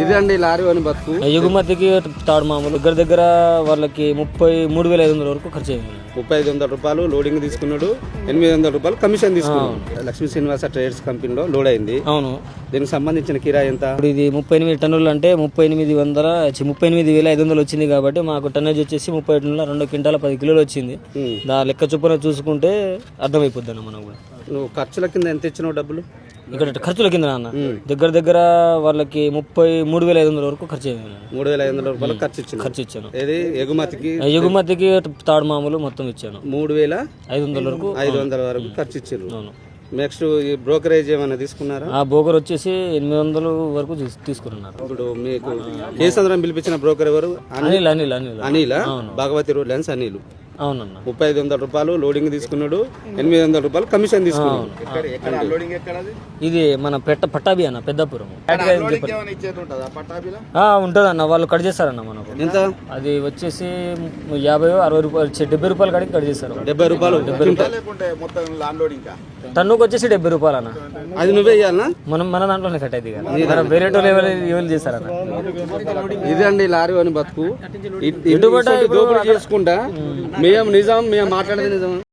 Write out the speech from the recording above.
ఇదండి లారీ అని బతుకు. ఎగుమతికి తాడు మామూలు దగ్గర వాళ్ళకి 33,500 వరకు ఖర్చు అయింది. 3,500 రూపాయలు లోడింగ్ తీసుకున్నాడు, 800 రూపాయలు కమిషన్ తీసుకున్నాడు. లక్ష్మీ శ్రీనివాస ట్రేడర్స్ కంపెనీలో లోడ్ అయింది. అవును, దీనికి సంబంధించిన కిరాయి ఎంత? ఇప్పుడు ఇది 38 టన్నులు అంటే 38,500 వచ్చింది కాబట్టి మాకు టన్నేజ్ వచ్చేసి 30 టన్నుల 2 క్వింటాల 10 కిలోలు వచ్చింది. దా లెక్క చొప్పున చూసుకుంటే అర్థమైపోద్ది అన్న మనకు. నువ్వు ఖర్చుల కింద ఎంత ఇచ్చినావు డబ్బులు? ఇక్కడ ఖర్చుల కింద నాన్న దగ్గర వాళ్ళకి 33,500 వరకు ఖర్చు అయింది. 3,500 రూపాయలు ఖర్చు ఇచ్చాను. ఏది ఎగుమతికి తాడు మామూలు మొత్తం ఇచ్చాను. 3,500 వరకు ఖర్చు ఇచ్చారు. నెక్స్ట్ ఈ బ్రోకరేజ్ ఏమైనా తీసుకున్నారా? ఆ బ్రోకర్ వచ్చేసి 800 వరకు తీసుకున్నారు. ఇప్పుడు మీకు కేసంద్రం పిలిపించిన బ్రోకర్ ఎవరు? Anil Bhagavathi road lines Anil. అవునన్నా, 3,500 రూపాయలు లోడింగ్ తీసుకున్నాడు, 800 రూపాయలు కమిషన్ తీసుకున్నాడు. ఇది మన పట్టాభి అన్న, పెద్దపురం ఉంటుంది అన్న. వాళ్ళు కట్ చేస్తారన్న మనకు. ఎంత? అది వచ్చేసి 50-60 రూపాయలు, 70 రూపాయలు కాడికి కట్ చేస్తారు. 70 రూపాయలు టన్నుకు వచ్చేసి 70 రూపాయలు అన్న. అది నువ్వే ఇవ్వాలన్నా? మన దాంట్లోనే కట్ అయితే వేరే ఎవరు చేస్తారన్న. ఇదండి లారీ అని బతుకు. ఇటువంటి దోపిడీ చేసుకుంటా మేము మాట్లాడేది నిజం.